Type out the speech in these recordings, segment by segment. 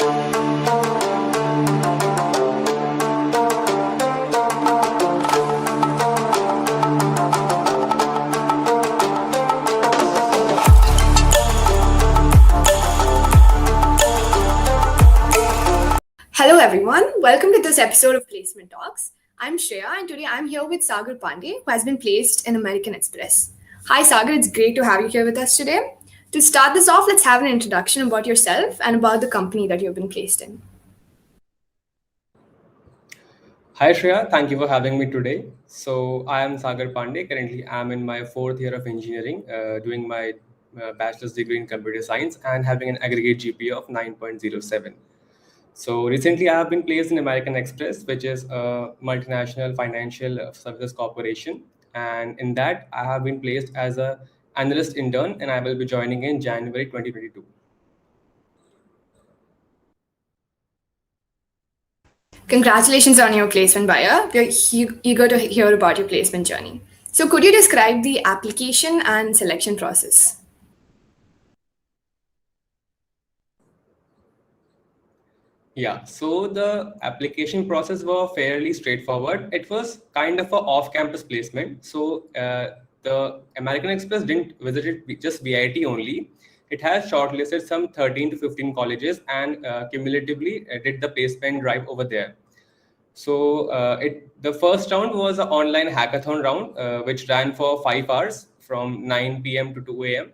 Hello, everyone. Welcome to this episode of Placement Talks. I'm Shreya, and today I'm here with Sagar Pandey, who has been placed in American Express. Hi, Sagar. It's great to have you here with us today. To start this off, let's have an introduction about yourself and about the company that you've been placed in. Hi Shreya, thank you for having me today. So I am Sagar Pandey. Currently, I'm in my fourth year of engineering, doing my bachelor's degree in computer science and having an aggregate GPA of 9.07. So recently, I have been placed in American Express, which is a multinational financial services corporation, and in that, I have been placed as a analyst intern, and I will be joining in January 2022. Congratulations on your placement, Baya. We're eager to hear about your placement journey. So, could you describe the application and selection process? Yeah, so the application process were fairly straightforward. It was kind of a off-campus placement. So the American Express didn't visit it just VIT only. It has shortlisted some 13 to 15 colleges and cumulatively did the placement drive over there. So the first round was an online hackathon round, which ran for 5 hours from 9 p.m. to 2 a.m.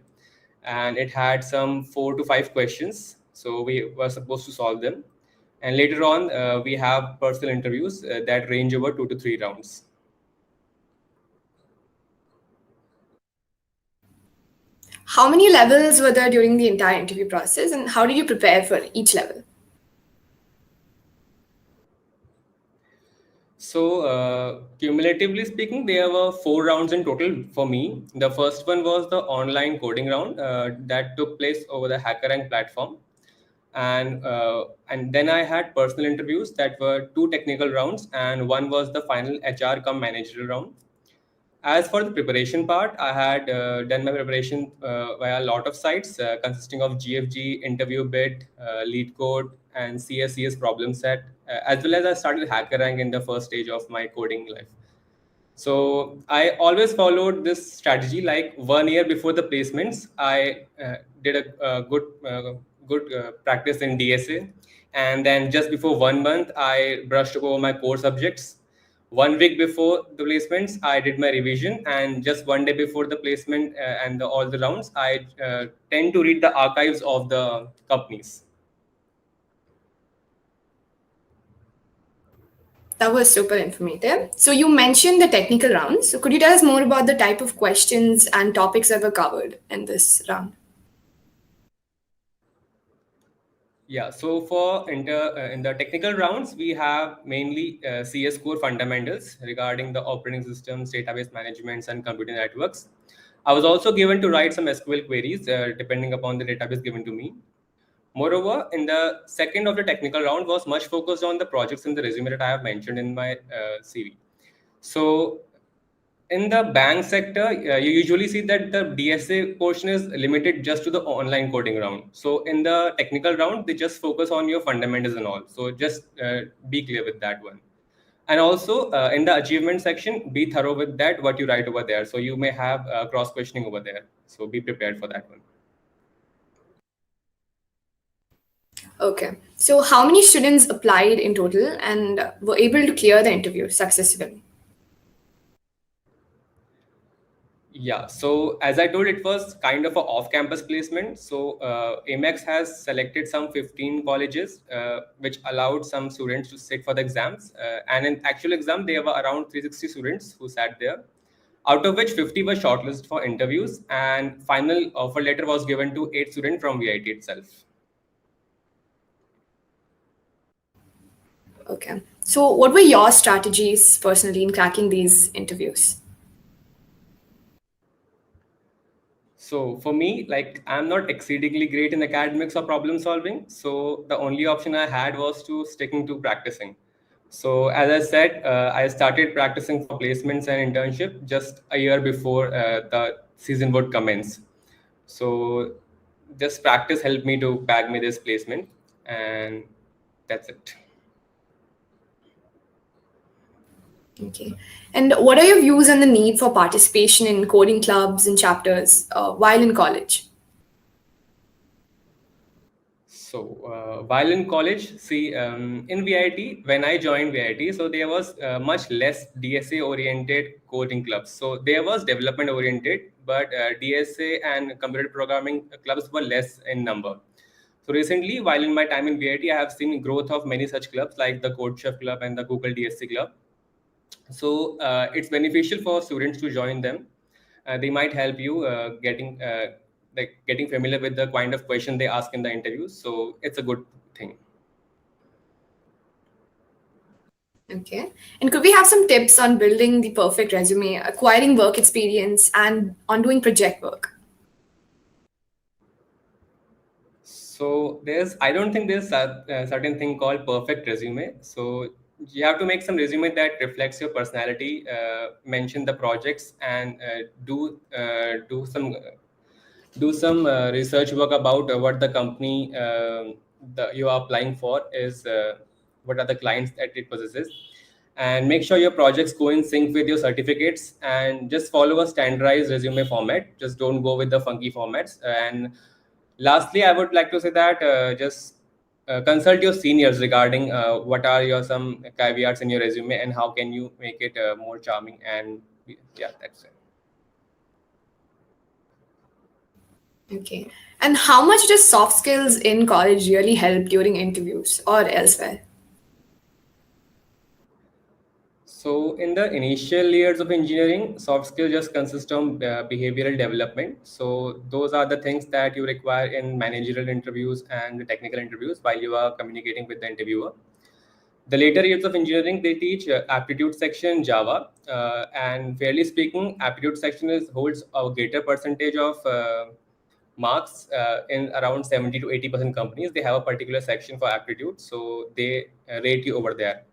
And it had some 4 to 5 questions. So we were supposed to solve them. And later on, we have personal interviews that range over 2 to 3 rounds. How many levels were there during the entire interview process, and how did you prepare for each level? So, cumulatively speaking, there were 4 rounds in total for me. The first one was the online coding round that took place over the HackerRank platform. And then I had personal interviews that were 2 technical rounds, and one was the final HR cum managerial round. As for the preparation part, I had done my preparation via a lot of sites consisting of GFG, interview bit, lead code, and CSCS problem set, as well as I started HackerRank in the first stage of my coding life. So I always followed this strategy. Like 1 year before the placements, I did a good practice in DSA, and then just before 1 month, I brushed over my core subjects. 1 week before the placements, I did my revision, and just one day before the placement and all the rounds, I tend to read the archives of the companies. That was super informative. So you mentioned the technical round. So could you tell us more about the type of questions and topics that were covered in this round? Yeah, so for in the technical rounds, we have mainly CS core fundamentals regarding the operating systems, database managements, and computer networks. I was also given to write some SQL queries depending upon the database given to me. Moreover, in the second of the technical round was much focused on the projects in the resume that I have mentioned in my CV. So in the bank sector, you usually see that the DSA portion is limited just to the online coding round. So in the technical round, they just focus on your fundamentals and all. So just be clear with that one. And also in the achievement section, be thorough with that, what you write over there. So you may have cross questioning over there. So be prepared for that one. Okay. So how many students applied in total and were able to clear the interview successfully? Yeah, so as I told, it was kind of a off-campus placement. So Amex has selected some 15 colleges, which allowed some students to sit for the exams. And in actual exam, there were around 360 students who sat there, out of which 50 were shortlisted for interviews, and final offer letter was given to 8 students from VIT itself. Okay. So what were your strategies personally in cracking these interviews? So for me, like I'm not exceedingly great in academics or problem solving. So the only option I had was to sticking to practicing. So as I said, I started practicing for placements and internship just a year before the season would commence. So this practice helped me to bag me this placement. and that's it. Okay. And what are your views on the need for participation in coding clubs and chapters while in college? So while in college, see, in VIT, when I joined VIT, so there was much less DSA oriented coding clubs. So there was development oriented, but DSA and computer programming clubs were less in number. So recently, while in my time in VIT, I have seen growth of many such clubs like the CodeChef Club and the Google DSC Club. So it's beneficial for students to join them. They might help you getting familiar with the kind of question they ask in the interviews. So it's a good thing. Okay. And could we have some tips on building the perfect resume, acquiring work experience, and on doing project work? So I don't think there's a certain thing called perfect resume. So you have to make some resume that reflects your personality, mention the projects, and do some research work about what the company you are applying for is, what are the clients that it possesses, and make sure your projects go in sync with your certificates, and just follow a standardized resume format. Just don't go with the funky formats. And lastly, I would like to say that just consult your seniors regarding what are your some caveats in your resume and how can you make it more charming. And yeah, that's it. Okay. And how much does soft skills in college really help during interviews or elsewhere? So in the initial years of engineering, soft skills just consist of behavioral development. So those are the things that you require in managerial interviews and the technical interviews while you are communicating with the interviewer. The later years of engineering, they teach aptitude section Java, and fairly speaking, aptitude section holds a greater percentage of marks in around 70 to 80% companies. They have a particular section for aptitude, so they rate you over there.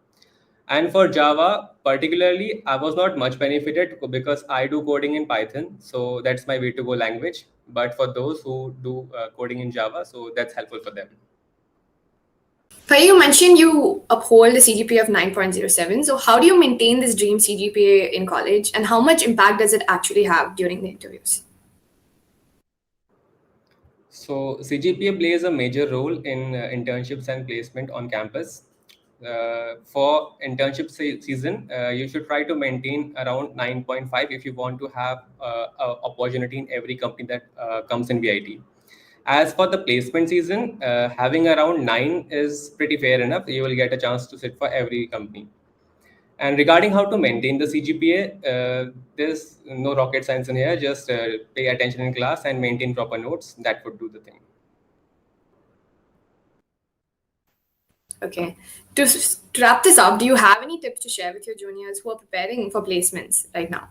And for Java, particularly, I was not much benefited because I do coding in Python. So that's my way to go language. But for those who do coding in Java, so that's helpful for them. Pai, you mentioned you uphold a CGPA of 9.07. So how do you maintain this dream CGPA in college, and how much impact does it actually have during the interviews? So CGPA plays a major role in internships and placement on campus. For internship season, you should try to maintain around 9.5 if you want to have a opportunity in every company that comes in VIT. As for the placement season, having around 9 is pretty fair enough. You will get a chance to sit for every company. And regarding how to maintain the CGPA, there's no rocket science in here. Just pay attention in class and maintain proper notes. That would do the thing. Okay. To wrap this up, do you have any tips to share with your juniors who are preparing for placements right now?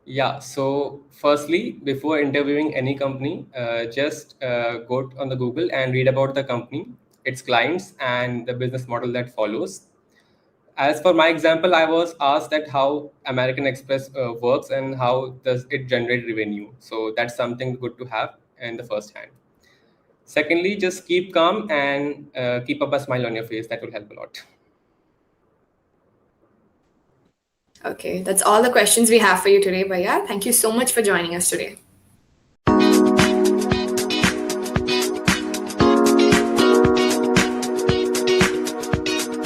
Yeah. So, firstly, before interviewing any company, just go on the Google and read about the company, its clients, and the business model that follows. As for my example, I was asked that how American Express works and how does it generate revenue. So that's something good to have in the first hand. Secondly, just keep calm and keep up a smile on your face. That will help a lot. Okay, that's all the questions we have for you today, Bhaiya. Thank you so much for joining us today.